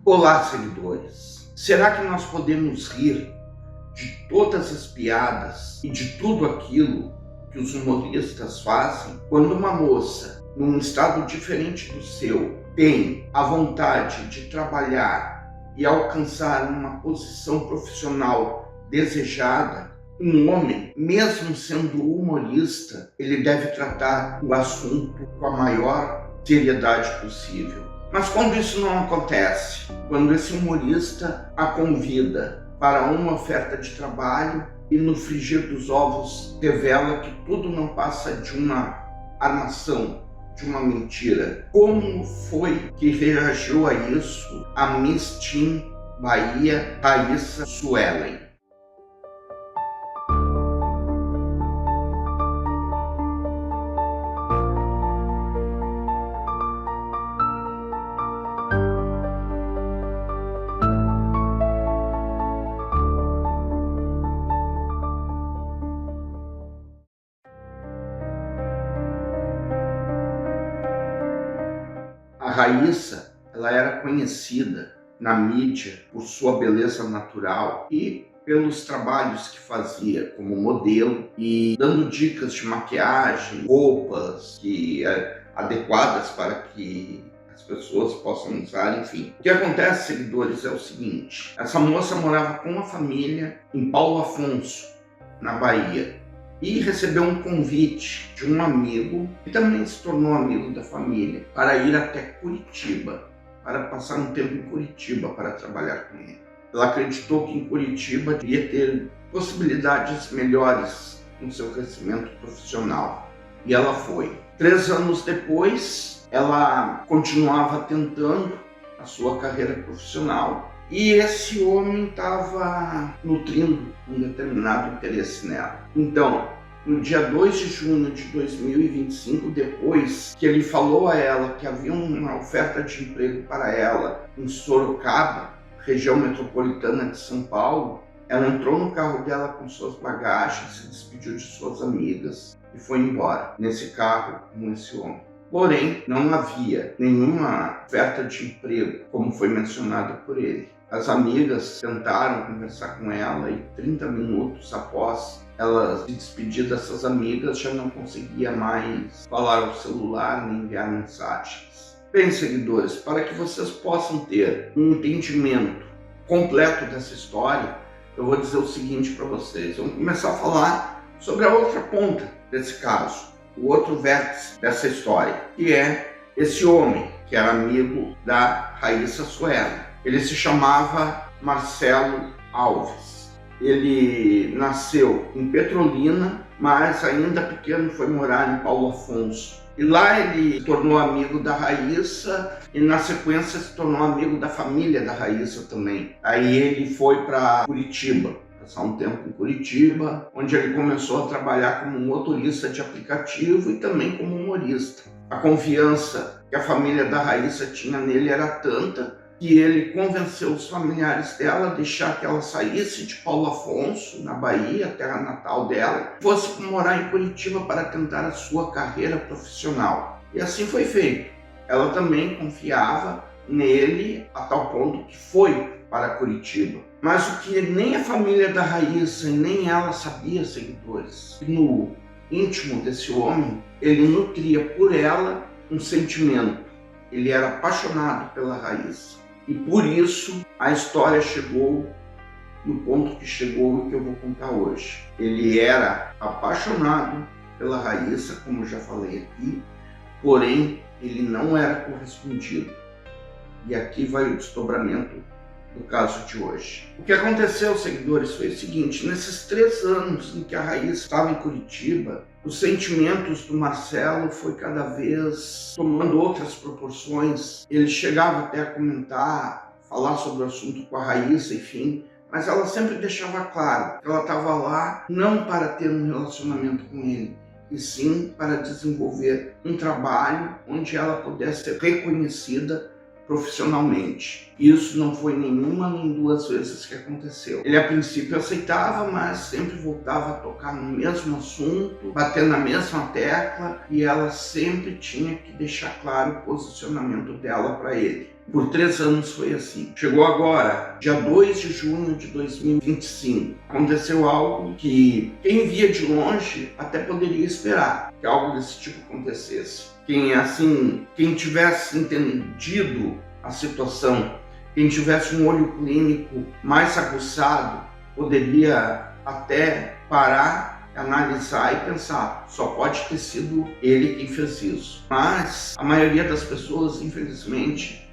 Olá, seguidores! Será que nós podemos rir de todas as piadas e de tudo aquilo que os humoristas fazem quando uma moça, num estado diferente do seu, tem a vontade de trabalhar e alcançar uma posição profissional desejada? Um homem, mesmo sendo humorista, ele deve tratar o assunto com a maior seriedade possível. Mas quando isso não acontece, quando esse humorista a convida para uma oferta de trabalho e no frigir dos ovos revela que tudo não passa de uma armação, de uma mentira, como foi que reagiu a isso a Miss Teen Bahia, Raíssa Suelen? A Raíssa, ela era conhecida na mídia por sua beleza natural e pelos trabalhos que fazia como modelo e dando dicas de maquiagem, roupas adequadas para que as pessoas possam usar, enfim. O que acontece, seguidores, é o seguinte: essa moça morava com a família em Paulo Afonso, na Bahia, e recebeu um convite de um amigo, que também se tornou amigo da família, para ir até Curitiba, para passar um tempo em Curitiba para trabalhar com ele. Ela acreditou que em Curitiba iria ter possibilidades melhores no seu crescimento profissional. E ela foi. 3 anos depois, ela continuava tentando a sua carreira profissional, e esse homem estava nutrindo um determinado interesse nela. Então, no dia 2 de junho de 2025, depois que ele falou a ela que havia uma oferta de emprego para ela em Sorocaba, região metropolitana de São Paulo, ela entrou no carro dela com suas bagagens, se despediu de suas amigas e foi embora nesse carro com esse homem. Porém, não havia nenhuma oferta de emprego, como foi mencionado por ele. As amigas tentaram conversar com ela e 30 minutos após ela se despedir dessas amigas, já não conseguia mais falar ao celular nem enviar mensagens. Bem, seguidores, para que vocês possam ter um entendimento completo dessa história, eu vou dizer o seguinte para vocês. Vamos começar a falar sobre a outra ponta desse caso, o outro vértice dessa história, que é esse homem que era amigo da Raíssa Suelen. Ele se chamava Marcelo Alves. Ele nasceu em Petrolina, mas ainda pequeno foi morar em Paulo Afonso. E lá ele se tornou amigo da Raíssa e na sequência se tornou amigo da família da Raíssa também. Aí ele foi para Curitiba, passar um tempo em Curitiba, onde ele começou a trabalhar como motorista de aplicativo e também como humorista. A confiança que a família da Raíssa tinha nele era tanta que ele convenceu os familiares dela a deixar que ela saísse de Paulo Afonso, na Bahia, terra natal dela, e fosse morar em Curitiba para tentar a sua carreira profissional. E assim foi feito. Ela também confiava nele a tal ponto que foi para Curitiba. Mas o que nem a família da Raíssa e nem ela sabia, seguidores, que no íntimo desse homem, ele nutria por ela um sentimento. Ele era apaixonado pela Raíssa. E por isso a história chegou no ponto que chegou e que eu vou contar hoje. Ele era apaixonado pela Raíssa, como já falei aqui, porém ele não era correspondido. E aqui vai o desdobramento do caso de hoje. O que aconteceu, seguidores, foi o seguinte: nesses 3 anos em que a Raíssa estava em Curitiba, os sentimentos do Marcelo foi cada vez tomando outras proporções. Ele chegava até a comentar, falar sobre o assunto com a Raíssa, enfim, mas ela sempre deixava claro que ela estava lá não para ter um relacionamento com ele, e sim para desenvolver um trabalho onde ela pudesse ser reconhecida profissionalmente. Isso não foi nenhuma nem 2 vezes que aconteceu. Ele a princípio aceitava, mas sempre voltava a tocar no mesmo assunto, bater na mesma tecla, e ela sempre tinha que deixar claro o posicionamento dela para ele. Por 3 anos foi assim. Chegou agora, dia 2 de junho de 2025. Aconteceu algo que quem via de longe até poderia esperar que algo desse tipo acontecesse. Quem tivesse entendido a situação, quem tivesse um olho clínico mais aguçado, poderia até parar, analisar e pensar, só pode ter sido ele quem fez isso. Mas a maioria das pessoas, infelizmente,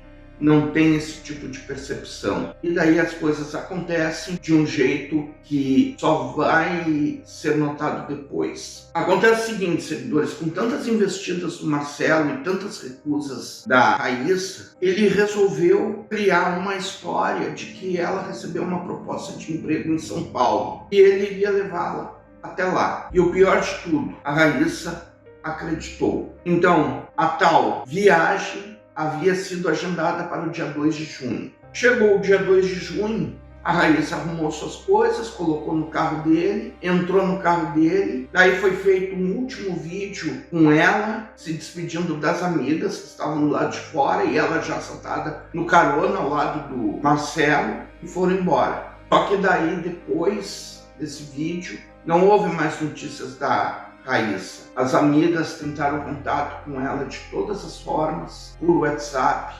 não tem esse tipo de percepção. E daí as coisas acontecem de um jeito que só vai ser notado depois. Acontece o seguinte, seguidores, com tantas investidas do Marcelo e tantas recusas da Raíssa, ele resolveu criar uma história de que ela recebeu uma proposta de emprego em São Paulo e ele iria levá-la até lá. E o pior de tudo, a Raíssa acreditou. Então, a tal viagem havia sido agendada para o dia 2 de junho. Chegou o dia 2 de junho, a Raíssa arrumou suas coisas, colocou no carro dele, entrou no carro dele, daí foi feito um último vídeo com ela, se despedindo das amigas que estavam do lado de fora e ela já sentada no carona ao lado do Marcelo e foram embora. Só que daí, depois desse vídeo, não houve mais notícias da Raíssa. As amigas tentaram contato com ela de todas as formas, por WhatsApp,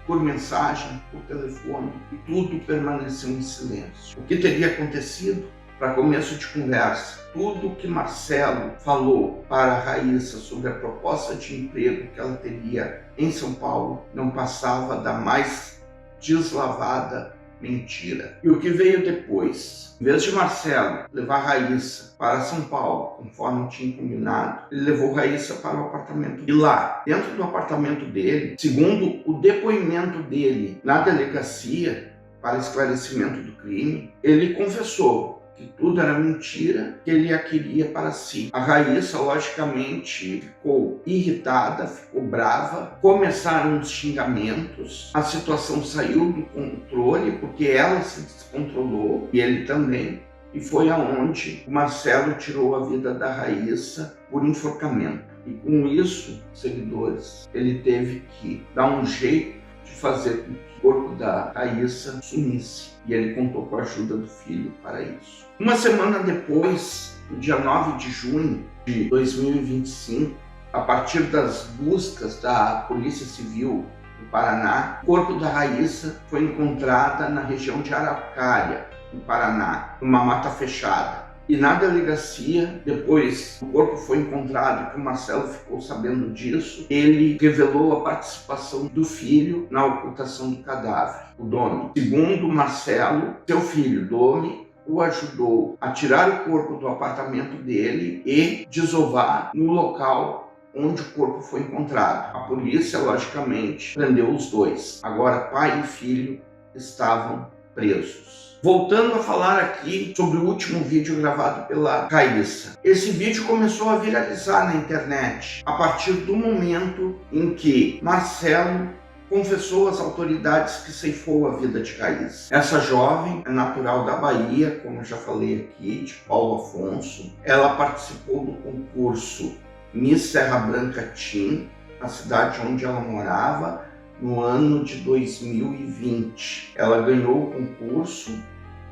por mensagem, por telefone, e tudo permaneceu em silêncio. O que teria acontecido? Para começo de conversa, tudo que Marcelo falou para a Raíssa sobre a proposta de emprego que ela teria em São Paulo não passava da mais deslavada mentira. E o que veio depois? Em vez de Marcelo levar Raíssa para São Paulo, conforme tinha combinado, ele levou Raíssa para o apartamento. E lá, dentro do apartamento dele, segundo o depoimento dele na delegacia para esclarecimento do crime, ele confessou que tudo era mentira, que ele a queria para si. A Raíssa, logicamente, ficou irritada, ficou brava, começaram os xingamentos, a situação saiu do controle, porque ela se descontrolou, e ele também, e foi aonde o Marcelo tirou a vida da Raíssa por enforcamento. E com isso, seguidores, ele teve que dar um jeito de fazer com que o corpo da Raíssa sumisse. E ele contou com a ajuda do filho para isso. Uma semana depois, no dia 9 de junho de 2025, a partir das buscas da Polícia Civil do Paraná, o corpo da Raíssa foi encontrado na região de Araucária, no Paraná, numa mata fechada. E na delegacia, depois o corpo foi encontrado e que o Marcelo ficou sabendo disso, ele revelou a participação do filho na ocultação do cadáver, o Domi. Segundo Marcelo, seu filho, Domi, o ajudou a tirar o corpo do apartamento dele e desovar no local onde o corpo foi encontrado. A polícia, logicamente, prendeu os dois. Agora, pai e filho estavam presos. Voltando a falar aqui sobre o último vídeo gravado pela Raíssa. Esse vídeo começou a viralizar na internet a partir do momento em que Marcelo confessou às autoridades que ceifou a vida de Raíssa. Essa jovem é natural da Bahia, como eu já falei aqui, de Paulo Afonso. Ela participou do concurso Miss Serra Branca Team, na cidade onde ela morava, no ano de 2020. Ela ganhou o concurso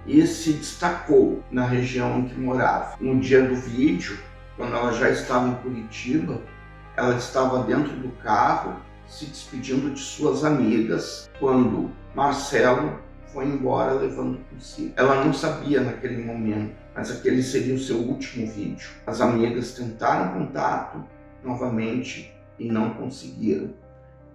e se destacou na região em que morava. No dia do vídeo, quando ela já estava em Curitiba, ela estava dentro do carro, se despedindo de suas amigas, quando Marcelo foi embora levando consigo. Ela não sabia naquele momento, mas aquele seria o seu último vídeo. As amigas tentaram contato novamente e não conseguiram.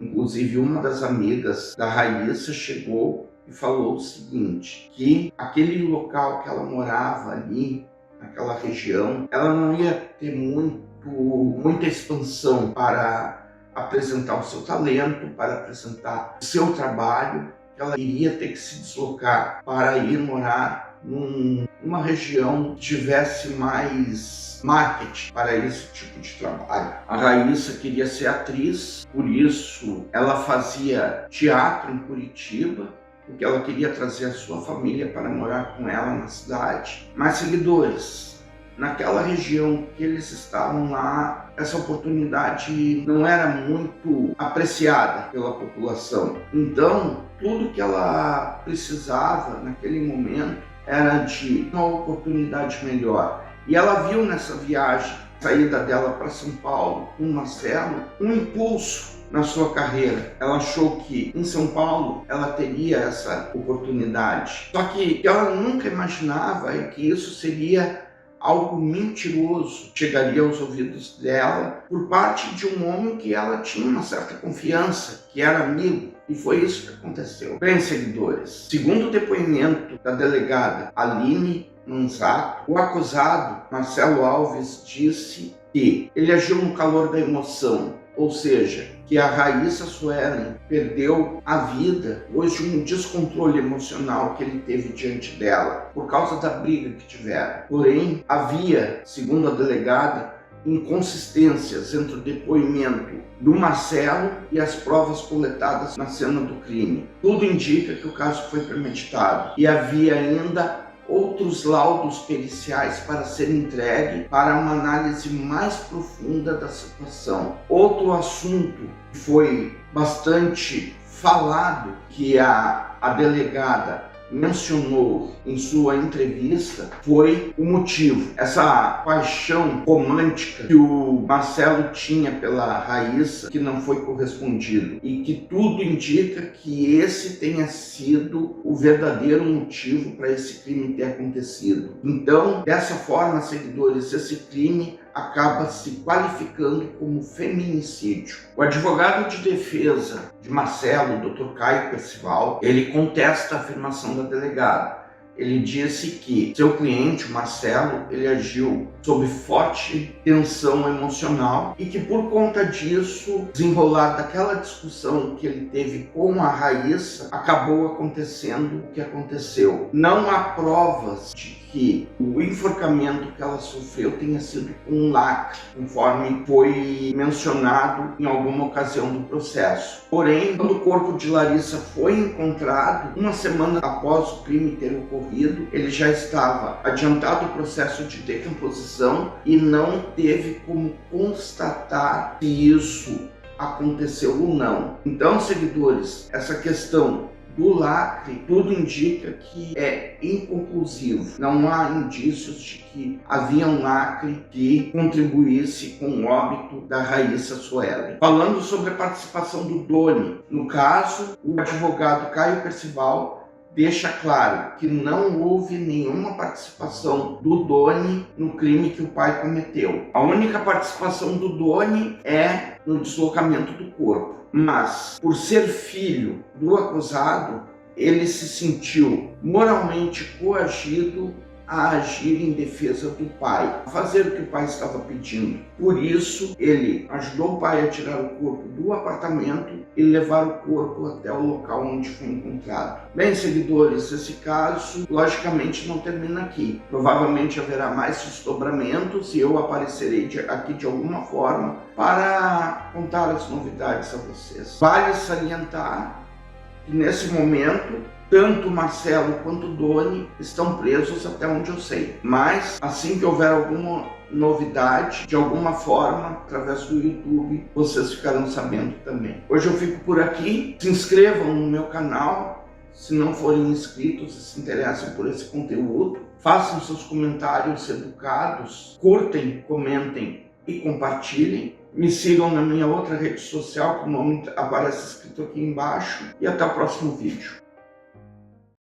Inclusive, uma das amigas da Raíssa chegou e falou o seguinte, que aquele local que ela morava ali, naquela região, ela não ia ter muita expansão para apresentar o seu talento, para apresentar o seu trabalho, que ela iria ter que se deslocar para ir morar numa região que tivesse mais marketing para esse tipo de trabalho. A Raíssa queria ser atriz, por isso ela fazia teatro em Curitiba, porque ela queria trazer a sua família para morar com ela na cidade. Mas, seguidores, naquela região que eles estavam lá, essa oportunidade não era muito apreciada pela população. Então, tudo que ela precisava naquele momento era de uma oportunidade melhor. E ela viu nessa viagem, saída dela para São Paulo, com o Marcelo, um impulso na sua carreira. Ela achou que em São Paulo ela teria essa oportunidade. Só que o que ela nunca imaginava é que isso seria algo mentiroso, chegaria aos ouvidos dela por parte de um homem que ela tinha uma certa confiança, que era amigo. E foi isso que aconteceu. Bem, seguidores, segundo o depoimento da delegada Aline Manzato, o acusado, Marcelo Alves, disse que ele agiu no calor da emoção, ou seja, que a Raíssa Suelen perdeu a vida depois de um descontrole emocional que ele teve diante dela, por causa da briga que tiveram. Porém, havia, segundo a delegada, inconsistências entre o depoimento do Marcelo e as provas coletadas na cena do crime. Tudo indica que o caso foi premeditado e havia ainda outros laudos periciais para ser entregue para uma análise mais profunda da situação. Outro assunto que foi bastante falado, que a delegada mencionou em sua entrevista, foi o motivo. Essa paixão romântica que o Marcelo tinha pela Raíssa, que não foi correspondido, e que tudo indica que esse tenha sido o verdadeiro motivo para esse crime ter acontecido. Então, dessa forma, seguidores, esse crime acaba se qualificando como feminicídio. O advogado de defesa de Marcelo, o Dr. Caio Percival, ele contesta a afirmação da delegada. Ele disse que seu cliente, o Marcelo, ele agiu sob forte tensão emocional e que por conta disso, desenrolar daquela discussão que ele teve com a Raíssa, acabou acontecendo o que aconteceu. Não há provas de que o enforcamento que ela sofreu tenha sido um lacre, conforme foi mencionado em alguma ocasião do processo. Porém, quando o corpo de Larissa foi encontrado, uma semana após o crime ter ocorrido, ele já estava adiantado o processo de decomposição e não teve como constatar se isso aconteceu ou não. Então, seguidores, essa questão do lacre, tudo indica que é inconclusivo. Não há indícios de que havia um lacre que contribuísse com o óbito da Raíssa Suelen. Falando sobre a participação do Doni, no caso, o advogado Caio Percival deixa claro que não houve nenhuma participação do Doni no crime que o pai cometeu. A única participação do Doni é no deslocamento do corpo. Mas, por ser filho do acusado, ele se sentiu moralmente coagido a agir em defesa do pai, a fazer o que o pai estava pedindo. Por isso, ele ajudou o pai a tirar o corpo do apartamento e levar o corpo até o local onde foi encontrado. Bem, seguidores, esse caso logicamente não termina aqui. Provavelmente haverá mais desdobramentos e eu aparecerei aqui de alguma forma para contar as novidades a vocês. Vale salientar que nesse momento tanto Marcelo quanto Doni estão presos até onde eu sei. Mas assim que houver alguma novidade, de alguma forma, através do YouTube, vocês ficarão sabendo também. Hoje eu fico por aqui. Se inscrevam no meu canal, se não forem inscritos e se interessam por esse conteúdo. Façam seus comentários educados, curtem, comentem e compartilhem. Me sigam na minha outra rede social, que o nome aparece escrito aqui embaixo. E até o próximo vídeo.